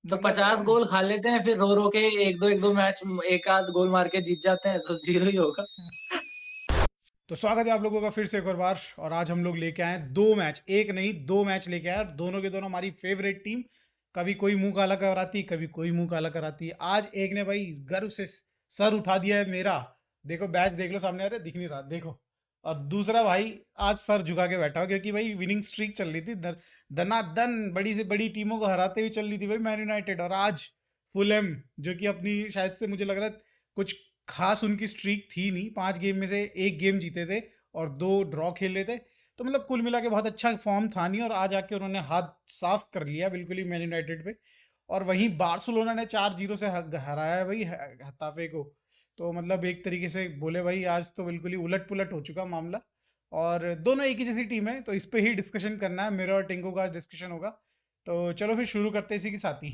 तो मतलब 50 गोल खा लेते हैं, फिर रो-रो के 1-2 मैच एक आध गोल मार के जीत जाते हैं, तो 0 ही होगा। तो स्वागत है आप लोगों का फिर से एक और बार। और आज हम लोग लेके आए हैं दो मैच, एक नहीं दो मैच लेके आए हैं, और दोनों के दोनों हमारी फेवरेट टीम। कभी कोई मुंह काला कराती, कभी कोई मुंह काला कराती। आज एक ने भाई गर्व से सर उठा दिया है मेरा। देखो बैच देख लो सामने, आ रहा है, दिख नहीं रहा, देखो। और दूसरा भाई आज सर झुका के बैठा हो, क्योंकि भाई विनिंग स्ट्रीक चल रही थी, दनादन बड़ी से बड़ी टीमों को हराते हुए चल रही थी भाई मैन यूनाइटेड। और आज फुलहैम, जो कि अपनी शायद से मुझे लग रहा है कुछ खास उनकी स्ट्रीक थी नहीं, 5 गेम में से एक गेम जीते थे और 2 ड्रॉ खेले थे। तो मतलब कुल मिला के बहुत अच्छा फॉर्म था नहीं, और आज आके उन्होंने हाथ साफ कर लिया बिल्कुल ही मैन यूनाइटेड पे। और वहीं बार्सिलोना ने 4-0 से हराया है भाई हताफे को। तो मतलब एक तरीके से बोले भाई आज तो बिल्कुल ही उलट पुलट हो चुका मामला। और दोनों एक ही जैसी टीम है, तो इस पे ही डिस्कशन करना है, मेरा और टिंको का आज डिस्कशन होगा। तो चलो फिर शुरू करते हैं इसी के साथ ही।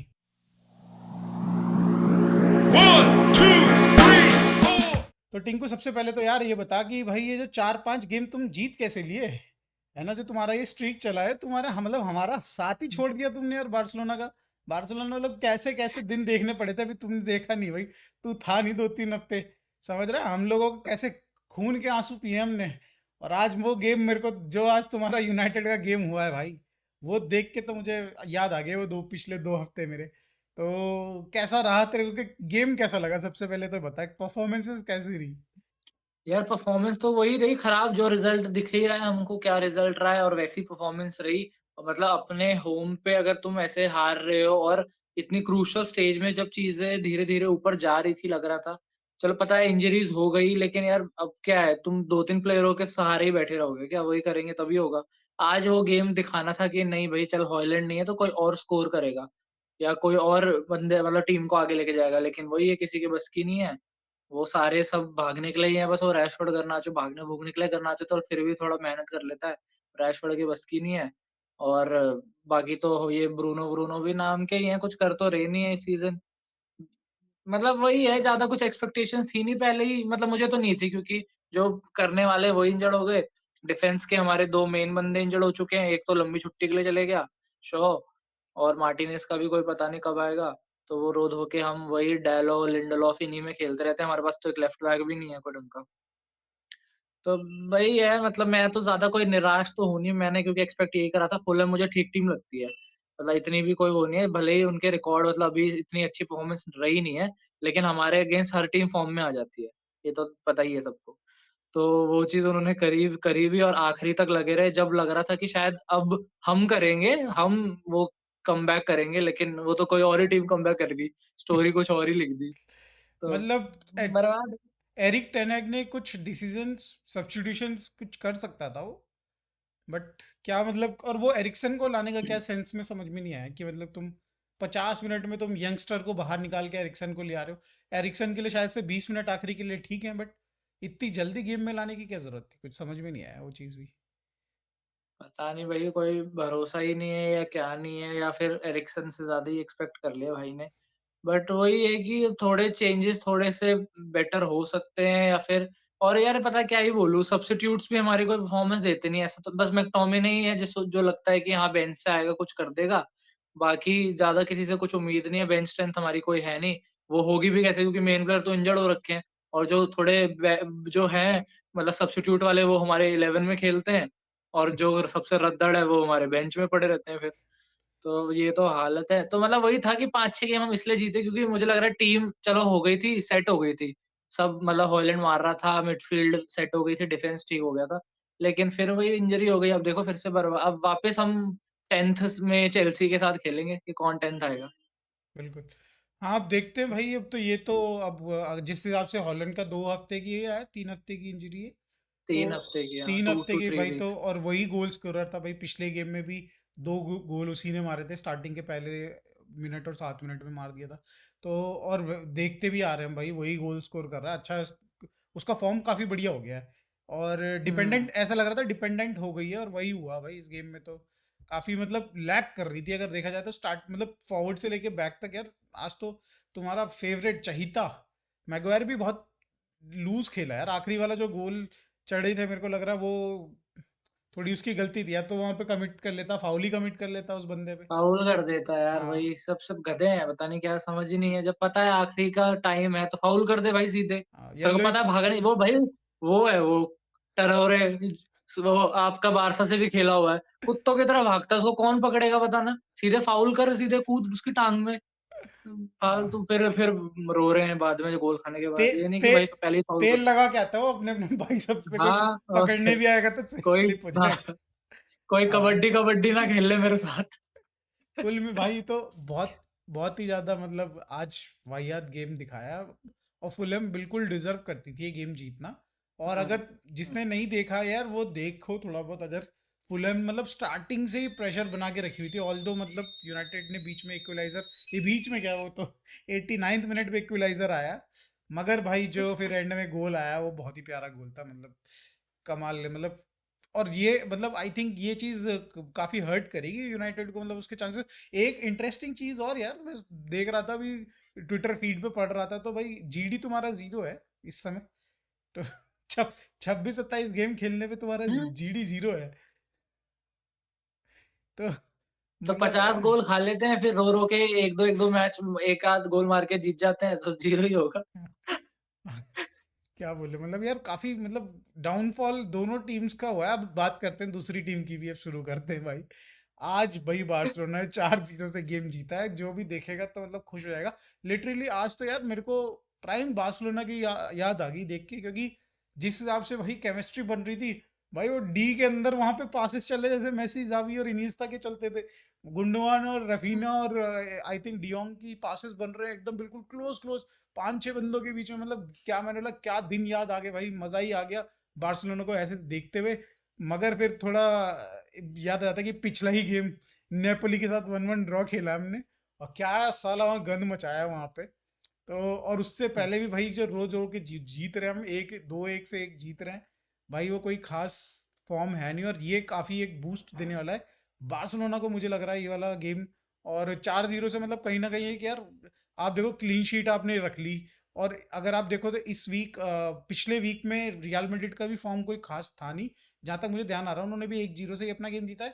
One, two, three, four. तो टिंकू सबसे पहले तो यार ये बता कि भाई ये जो 4-5 गेम तुम जीत कैसे लिए, है ना, जो तुम्हारा ये स्ट्रीक चला है तुम्हारा, मतलब हमारा साथ ही छोड़ दिया तुमने यार बार्सिलोना का। बार्सिलोना मतलब कैसे कैसे दिन देखने पड़े थे, अभी तुमने देखा नहीं भाई, तू था नहीं 2-3 हफ्ते। समझ रहा है हम लोगों को कैसे खून के आंसू पिए हमने। और आज वो गेम मेरे को, जो आज तुम्हारा यूनाइटेड का गेम हुआ है भाई, वो देख के तो मुझे याद आ गए वो पिछले 2 हफ्ते मेरे। तो कैसा रहा तेरे को, गेम कैसा लगा, सबसे पहले तो बता, परफॉर्मेंसेस कैसी रही। यार परफॉर्मेंस तो वही रही खराब, जो रिजल्ट दिख ही रहा है हमको क्या रिजल्ट रहा है, और वैसी परफॉर्मेंस रही। और मतलब अपने होम पे अगर तुम ऐसे हार रहे हो, और इतनी क्रूशियल स्टेज में जब चीजें धीरे धीरे ऊपर जा रही थी, लग रहा था चलो पता है इंजरीज हो गई, लेकिन यार अब क्या है, तुम 2-3 प्लेयरों के सहारे ही बैठे रहोगे क्या? वही करेंगे तभी होगा। आज वो गेम दिखाना था कि नहीं भाई, चल हॉयलैंड नहीं है तो कोई और स्कोर करेगा, या कोई और बंदे मतलब टीम को आगे लेके जाएगा, लेकिन वही है, किसी के बस की नहीं है। वो सारे सब भागने के लिए ही हैं, बस वो रैशफोर्ड गर्नाचो भागने-भूगने के लिए, गर्नाचो तो फिर भी थोड़ा मेहनत कर लेता है, रैशफोर्ड की बस की नहीं है। और बाकी तो ये ब्रूनो ब्रूनो भी नाम के ही हैं, कुछ कर तो रहे नहीं है इस सीज़न। मतलब वही है, ज़्यादा कुछ एक्सपेक्टेशंस थी नहीं पहले ही, मतलब मुझे तो नहीं थी, क्योंकि जो करने वाले वही इंजर्ड हो गए। डिफेंस के हमारे 2 मेन बंदे इंजर्ड हो चुके हैं, एक तो लंबी छुट्टी के लिए चले गया, शॉ, और मार्टिनेज का भी कोई पता नहीं कब आएगा। तो वो रो धो के हम वही डायलो, लिंडेलॉफ इन्हीं में खेलते रहते हैं, हमारे पास तो एक लेफ्ट बैक भी नहीं है कोई ढंग का। तो वही है, मतलब मैं तो ज़्यादा कोई निराश तो हूँ नहीं, मैंने क्योंकि एक्सपेक्ट यही करा था, फुलहैम मुझे ठीक टीम लगती है। मतलब इतनी भी कोई वो नहीं है, भले ही उनके रिकॉर्ड मतलब अभी इतनी अच्छी परफॉर्मेंस रही नहीं है, लेकिन हमारे अगेंस्ट हर टीम फॉर्म में आ जाती है। ये तो पता ही है सबको। तो वो चीज़ उन्होंने करी करी भी, और आखिरी तक लगे रहे, जब लग रहा था कि शायद अब हम करेंगे, हम वो कमबैक करेंगे, लेकिन वो तो कोई और ही टीम कमबैक कर गई, स्टोरी कुछ और ही लिख दी। तो मतलब बर्बाद। एरिक टेनेग ने कुछ डिसीजन सब्स्टिट्यूशंस कुछ कर सकता था वो, बट क्या मतलब, और वो एरिक्सन को लाने का क्या सेंस में समझ में नहीं आया कि मतलब तुम 50 मिनट में तुम यंगस्टर को बाहर निकाल के एरिक्सन को ले आ रहे हो। एरिक्सन के लिए शायद से 20 मिनट आखिरी के लिए ठीक है, बट इतनी जल्दी गेम में लाने की क्या जरूरत थी, कुछ समझ में नहीं आया वो चीज़ भी। पता नहीं भाई, कोई भरोसा ही नहीं है या क्या नहीं है, या फिर एरिक्सन से ज़्यादा ही एक्सपेक्ट कर लिया भाई ने। बट वही है कि थोड़े चेंजेस थोड़े से बेटर हो सकते हैं, या फिर, और यार पता है क्या ही बोलूँ, सब्स्टिट्यूट्स भी हमारी कोई परफॉर्मेंस देते नहीं है। ऐसा तो बस मैकटोमिने ही है जिसको जो लगता है कि हाँ बेंच से आएगा कुछ कर देगा। बाकी ज़्यादा किसी से कुछ उम्मीद नहीं है, बेंच स्ट्रेंथ हमारी कोई है नहीं। वो होगी भी कैसे, क्योंकि मेन प्लेयर तो इंजर्ड हो रखे हैं, और जो थोड़े जो हैं मतलब सब्स्टिट्यूट वाले, वो हमारे 11 में खेलते हैं, और जो सबसे रद्दड़ है वो हमारे बेंच में पड़े रहते हैं फिर। तो ये तो हालत है। तो मतलब वही था कि 5-6 गेम हम इसलिए जीते, क्योंकि मुझे लग रहा है टीम चलो हो गई थी, सेट हो गई थी। सब मतलब हॉयलैंड मार रहा था, मिडफ़ील्ड सेट हो गई थी, डिफेंस ठीक हो गया था। लेकिन फिर वही इंजरी हो गई, अब देखो फिर से अब वापस हम 10th में चेल्सी के साथ खेलेंगे कि कौन 10th आएगा। बिल्कुल। हाँ अब देखते हैं भाई, अब तो ये तो, अब जिस हिसाब से हॉलैंड का 2 हफ्ते की है, 3 हफ्ते की इंजरी है। तो 3 हफ्ते की, हाँ, तीन 2 हफ्ते टू की 3 भाई, तो वीक्स। और वही गोल स्कोरर था भाई, पिछले गेम में भी 2 गोल उसी ने मारे थे, स्टार्टिंग के पहले मिनट और 7 मिनट में मार दिया था। तो और देखते भी आ रहे हैं भाई, वही गोल स्कोर कर रहा है अच्छा। उसका फॉर्म काफी बढ़िया हो गया है। और हुँ। डिपेंडेंट ऐसा लग रहा था, डिपेंडेंट हो गई है, और वही हुआ भाई इस गेम में। तो काफी मतलब लैग कर रही थी अगर देखा जाए तो, स्टार्ट मतलब फॉरवर्ड से लेके बैक तक यार। आज तो तुम्हारा फेवरेट चहीता मैगवायर भी बहुत लूज खेला यार, आखिरी वाला जो गोल चढ़े थे, मेरे को लग रहा है वो थोड़ी उसकी गलती थी, या तो वहां पे कमिट कर लेता, फाउल ही कमिट कर लेता उस बंदे पे। फाउल कर देता है यार, हाँ वही सब गधे हैं, पता नहीं क्या समझ ही नहीं है। जब पता है आखिरी का टाइम है तो फाउल कर दे भाई सीधे। हाँ, तेरे को येलो ही पता है तो। भागने वो भाई वो है वो टरोरे, वो आपका बारसा से भी खेला हुआ है। कुत्तों की तरह भागता है, उसको कौन पकड़ेगा बता ना? सीधे फाउल कर, सीधे कूद उसकी टांग में। हाँ, फालतू फिर रो रहे हैं बाद में गोल खाने के ते, बाद। ये नहीं कि ते, भाई पहले ही फाउल तेल कर। लगा के आता है वो अपने अपने भाई सब पे, कोई हाँ, और पकड़ने क्या। भी आएगा तो कोई स्लिप हो हाँ, जाएगा। कोई हाँ, कबड्डी-कबड्डी ना खेल ले मेरे साथ। कुल में भाई तो बहुत बहुत ही ज्यादा मतलब आज वाहियात गेम दिखाया, और फुलहम बिल्कुल डिजर्व करती थी ये गेम जीतना। और हुँ, अगर हुँ, जिसने नहीं देखा यार वो देखो थोड़ा बहुत, अगर फुलहम मतलब स्टार्टिंग से ही प्रेशर बना के रखी हुई थी, ऑल्दो मतलब यूनाइटेड ने बीच में इक्वलाइजर, ये बीच में क्या, वो तो 89th मिनट पे इक्वलाइजर आया, मगर भाई जो फिर एंड में गोल आया वो बहुत ही प्यारा गोल था, मतलब कमाल है मतलब। और ये मतलब आई थिंक ये चीज काफी हर्ट करेगी यूनाइटेड को, मतलब उसके चांसेस। एक इंटरेस्टिंग चीज और यार, मैं देख रहा था अभी, ट्विटर फीड पे पढ़ रहा था, तो भाई जीडी तुम्हारा 0 है इस समय, तो छब 26-27 गेम खेलने पे तुम्हारा हुँ। जीडी 0 है, तो तो मतलब 50 गोल खा लेते हैं, फिर रो-रो के 1-2 मैच 1 आध गोल मार के जीत जाते हैं, तो 0 ही होगा। क्या बोले, मतलब यार काफी मतलब डाउनफॉल दोनों टीम्स का हुआ है। अब बात करते हैं दूसरी टीम की भी, अब शुरू करते हैं भाई। आज भाई बार्सिलोना ने 4-0 से गेम जीता है, जो भी देखेगा तो मतलब खुश हो जाएगा। लिटरली आज तो यार मेरे को प्राइम बार्सिलोना की याद आ गई देख के, क्योंकि जिस हिसाब से भाई केमिस्ट्री बन रही थी, भाई वो डी के अंदर वहां पे पासेस चले जैसे मेसी, जावी और इनिएस्टा के चलते थे, गुंडोगान और रफीना और आई थिंक डियोंग की पासेस बन रहे हैं एकदम बिल्कुल क्लोज क्लोज, 5-6 बंदों के बीच में, मतलब क्या, मैंने बोला क्या दिन याद आ गए भाई, मजा ही आ गया बार्सिलोना को ऐसे देखते हुए। मगर फिर थोड़ा याद आता कि पिछला ही गेम नेपोली के साथ 1-1 ड्रॉ खेला हमने, और क्या साला वहाँ गंद मचाया वहां पे। तो और उससे हुँ, पहले भी भाई जो रोज रोज के जीत रहे हैं हम, 1-2-1 से 1 जीत रहे हैं भाई, वो कोई खास फॉर्म है नहीं, और ये काफी एक बूस्ट देने वाला है बार्सिलोना को, मुझे लग रहा है ये वाला गेम। और 4-0 से मतलब कहीं ना कहीं है कि यार आप देखो क्लीन शीट आपने रख ली, और अगर आप देखो तो इस वीक पिछले वीक में रियल मैड्रिड का भी फॉर्म कोई खास था नहीं, जहां तक मुझे ध्यान आ रहा है, उन्होंने भी 1-0 से ही अपना गेम जीता है,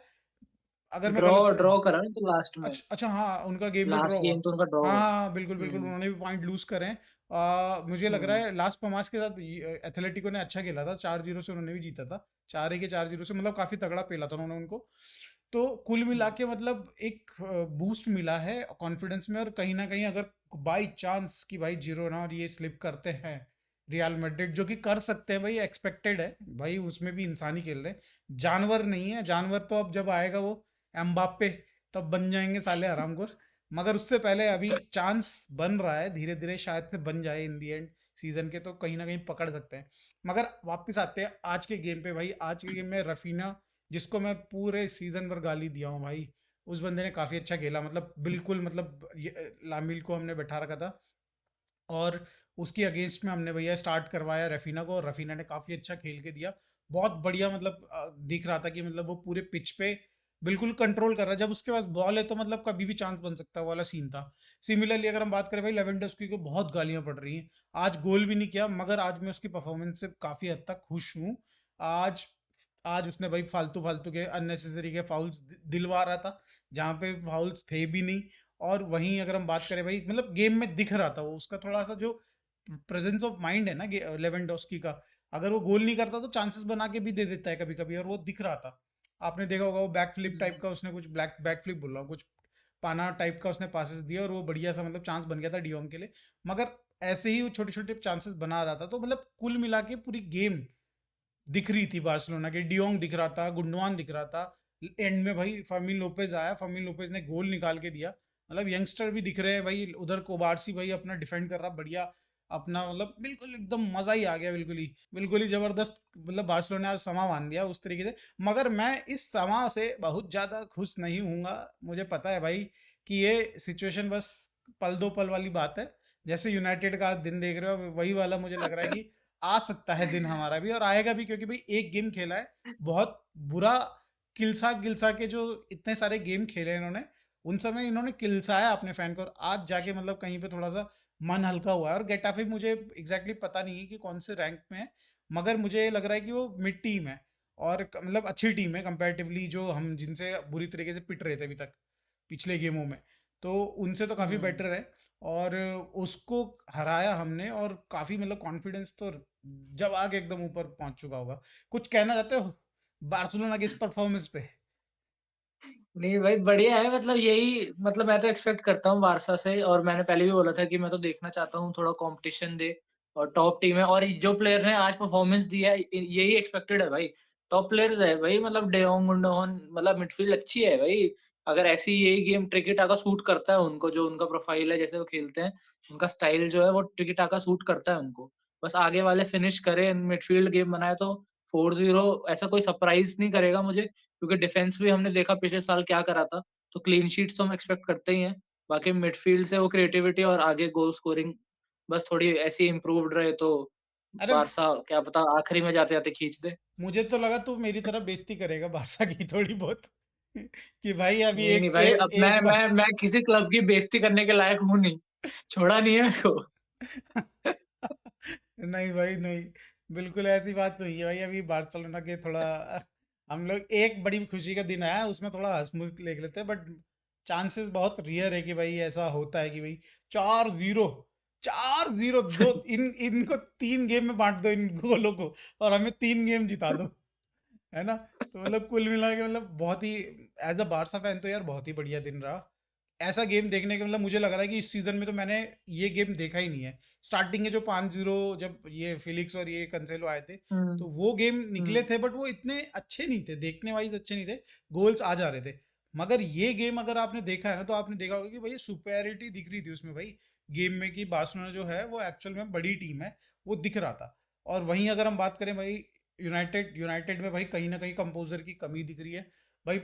अगर मैं ड्रॉ गलत हूँ। ड्रॉ करा ना तो लास्ट में, अच्छा अच्छा, हाँ उनका गेम में ड्रॉ लास्ट हुआ। गेम तो उनका ड्रॉ हाँ हुआ। हाँ हाँ, बिल्कुल बिल्कुल, हुँ, उन्होंने भी पॉइंट लूज करे हैं। मुझे लग रहा हुँ, है लास्ट पमास के साथ एथलेटिको ने अच्छा खेला था, 4-0 से उन्होंने भी जीता था, 4-1 के 4-0 से, मतलब काफी तगड़ा पेला था उन्होंने उनको। तो कुल मिला हुँ, के मतलब एक बूस्ट मिला है कॉन्फिडेंस में, और कहीं ना कहीं अगर बाई चांस कि भाई जिरोना और ये स्लिप करते हैं रियल मैड्रिड, जो कि कर सकते हैं भाई, एक्सपेक्टेड है भाई, उसमें भी इंसान ही खेल रहे हैं, जानवर नहीं है, जानवर तो अब जब आएगा वो एम्बाप्पे तब बन जाएंगे साले हरामखोर। मगर उससे पहले अभी चांस बन रहा है, धीरे धीरे शायद से बन जाए इन दी एंड सीजन के, तो कहीं ना कहीं पकड़ सकते हैं। मगर वापस आते हैं आज के गेम पे भाई, आज के गेम में रफीना, जिसको मैं पूरे सीजन भर गाली दिया हूँ भाई, उस बंदे ने काफी अच्छा खेला, मतलब बिल्कुल, मतलब लामिल को हमने बैठा रखा था, और उसकी अगेंस्ट में हमने भैया स्टार्ट करवाया रफीना को, और रफीना ने काफी अच्छा खेल के दिया, बहुत बढ़िया, मतलब दिख रहा था कि मतलब वो पूरे पिच पे बिल्कुल कंट्रोल कर रहा है, जब उसके पास बॉल है तो मतलब कभी भी चांस बन सकता है, वो वाला सीन था। सिमिलरली अगर हम बात करें भाई, लेवेंडोस्की को बहुत गालियां पड़ रही हैं, आज गोल भी नहीं किया, मगर आज मैं उसकी परफॉर्मेंस से काफी हद तक खुश हूँ। आज आज उसने भाई फालतू फालतू के अननेसेसरी के फाउल्स दिलवा रहा था, जहाँ पे फाउल्स थे भी नहीं। और वहीं अगर हम बात करें भाई, मतलब गेम में दिख रहा था वो, उसका थोड़ा सा जो प्रेजेंस ऑफ माइंड है ना लेवेंडोस्की का, अगर वो गोल नहीं करता तो चांसेस बना के भी दे देता है कभी कभी, और वो दिख रहा था। आपने देखा होगा वो बैक फ्लिप टाइप हुँ, का उसने कुछ ब्लैक बैक फ्लिप बोल रहा हूँ, कुछ पाना टाइप का उसने पासेस दिया, और वो बढ़िया सा मतलब चांस बन गया था डियोंग के लिए। मगर ऐसे ही वो छोटे छोटे चांसेस बना रहा था, तो मतलब कुल मिला के पूरी गेम दिख रही थी बार्सिलोना के, डियोंग दिख रहा था, गुंडवान दिख रहा था, एंड में भाई फर्मिन लोपेज आया, फर्मिन लोपेज ने गोल निकाल के दिया, मतलब यंगस्टर भी दिख रहे हैं भाई, उधर कोबार्सी भाई अपना डिफेंड कर रहा बढ़िया अपना, मतलब बिल्कुल एकदम मजा ही आ गया, बिल्कुल ही जबरदस्त, मतलब बार्सिलोना ने आज समा बांध दिया उस तरीके से। मगर मैं इस समा से बहुत ज्यादा खुश नहीं हूँगा, मुझे पता है भाई कि ये सिचुएशन बस पल दो पल वाली बात है, जैसे यूनाइटेड का दिन देख रहे हो वही वाला मुझे लग रहा है कि आ सकता है दिन हमारा भी, और आएगा भी, क्योंकि भाई एक गेम खेला है, बहुत बुरा किलसा गिलसा के जो इतने सारे गेम खेले इन्होंने, उन समय इन्होंने किलसाया अपने फैन को, और आज जाके मतलब कहीं पे थोड़ा सा मन हल्का हुआ है। और गेटाफे मुझे एग्जैक्टली पता नहीं है कि कौन से रैंक में है, मगर मुझे लग रहा है कि वो मिड टीम है, और मतलब अच्छी टीम है कंपैरेटिवली, जो हम जिनसे बुरी तरीके से पिट रहे थे अभी तक पिछले गेमों में, तो उनसे तो काफ़ी हम्म। बेटर है। और उसको हराया हमने, और काफ़ी मतलब कॉन्फिडेंस तो जब आगे एकदम ऊपर पहुंच चुका होगा। कुछ कहना चाहते हो बार्सिलोना की इस परफॉर्मेंस पे? नहीं भाई बढ़िया है, मतलब यही, मतलब मैं तो एक्सपेक्ट करता हूँ बारसा से, और मैंने पहले भी बोला था कि मैं तो देखना चाहता हूँ थोड़ा कंपटीशन दे, और टॉप टीम है, और जो प्लेयर ने आज परफॉर्मेंस दिया है यही एक्सपेक्टेड है भाई। टॉप प्लेयर्स है भाई, मतलब डे जॉन्ग, गुंडोहन, मतलब मिडफील्ड अच्छी है भाई। अगर ऐसी यही गेम टिकी टाका सूट करता है उनको, जो उनका प्रोफाइल है, जैसे वो खेलते हैं, उनका स्टाइल जो है वो टिकी टाका सूट करता है उनको। बस आगे वाले फिनिश करें, मिडफील्ड गेम बनाए तो 4-0 ऐसा कोई सरप्राइज नहीं करेगा मुझे, क्योंकि डिफेंस भी हमने देखा पिछले साल क्या करा था, तो क्लीन शीट्स तो हम एक्सपेक्ट करते ही हैं। बाकी मिडफील्ड से वो क्रिएटिविटी और आगे गोल स्कोरिंग बस थोड़ी ऐसी इम्प्रूव्ड रहे तो अरे बारसा क्या पता आखिरी में जाते-जाते खींच दे। मुझे तो लगा तू मेरी तरह बेइज्जती करेगा बारसा की थोड़ी बहुत कि भाई अभी नहीं, नहीं भाई, अब मैं एक बार मैं मैं किसी क्लब की बेइज़्ज़ती करने के लायक हूँ नहीं। छोड़ा नहीं है मेरे को। नहीं भाई नहीं, बिल्कुल ऐसी बात नहीं है भाई। अभी बार्सिलोना के थोड़ा हम लोग एक बड़ी खुशी का दिन आया, उसमें थोड़ा हंसमुख ले लेते हैं, बट चांसेस बहुत रियर है कि भाई ऐसा होता है कि भाई 4-0, 4-0 दो, इन इनको 3 गेम में बांट दो इन गोलों को, और हमें 3 गेम जिता दो, है ना? तो मतलब कुल मिला के मतलब बहुत ही, एज अ बारसा फैन तो यार बहुत ही बढ़िया दिन रहा ऐसा गेम देखने का। मतलब मुझे लग रहा है कि इस सीजन में तो मैंने ये गेम देखा ही नहीं है। स्टार्टिंग के जो 5-0, जब ये फिलिक्स और ये कंसेलो आए थे, हुँ, तो वो गेम निकले हुँ, थे, बट वो इतने अच्छे नहीं थे, देखने वाइज अच्छे नहीं थे, गोल्स आ जा रहे थे। मगर ये गेम अगर आपने देखा है ना, तो आपने देखा होगा कि भाई सुपेरिटी दिख रही थी उसमें भाई, गेम में, कि बार्सिलोना जो है वो एक्चुअल में बड़ी टीम है, वो दिख रहा था। और वहीं अगर हम बात करें भाई, यूनाइटेड यूनाइटेड में भाई कहीं ना कहीं कंपोजर की कमी दिख रही है भाई।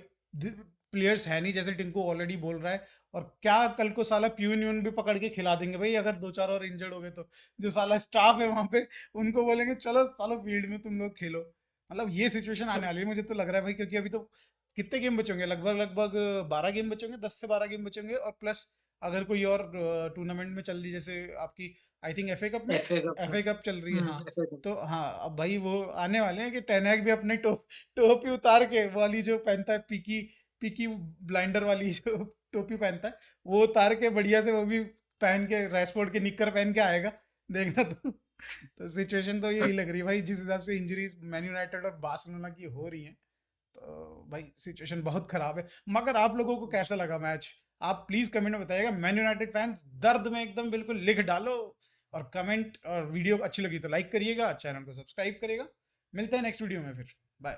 प्लेयर्स है नहीं, जैसे टिंकू ऑलरेडी बोल रहा है। और क्या कल को साला प्यून यून भी पकड़ के खिला देंगे भाई, अगर 2-4 और इंजर्ड हो गए तो, जो साला स्टाफ है वहां पे, उनको बोलेंगे चलो सालो फील्ड में तुम लोग खेलो। मतलब ये सिचुएशन आने वाली है, मुझे तो लग रहा है भाई, क्योंकि अभी तो कितने गेम बचेंगे, लगभग लगभग 12 गेम बचेंगे, 10 से 12 गेम बचेंगे, और प्लस अगर कोई और टूर्नामेंट में चल रही, जैसे आपकी आई थिंक एफए कप में, एफए कप में। एफए कप चल रही है, हाँ। FA cup. तो हाँ, अब भाई वो आने वाले हैं कि टेनहैग भी अपने टोपी उतार के, वो वाली जो पहनता है, पीकी पीकी ब्लाइंडर वाली जो टोपी पहनता है, वो उतार के बढ़िया से वो भी पहन के, रैशफोर्ड के निक्कर पहन के आएगा, देखना तो सिचुएशन तो यही लग रही है भाई, जिस हिसाब से इंजरीज मैन यूनाइटेड और बार्सिलोना की हो रही हैं, तो भाई सिचुएशन बहुत खराब है। मगर आप लोगों को कैसा लगा मैच? आप प्लीज कमेंट में बताइएगा। मैन यूनाइटेड फैंस दर्द में एकदम बिल्कुल लिख डालो, और कमेंट, और वीडियो अच्छी लगी तो लाइक करिएगा, चैनल को सब्सक्राइब करिएगा। मिलते हैं नेक्स्ट वीडियो में फिर। बाय।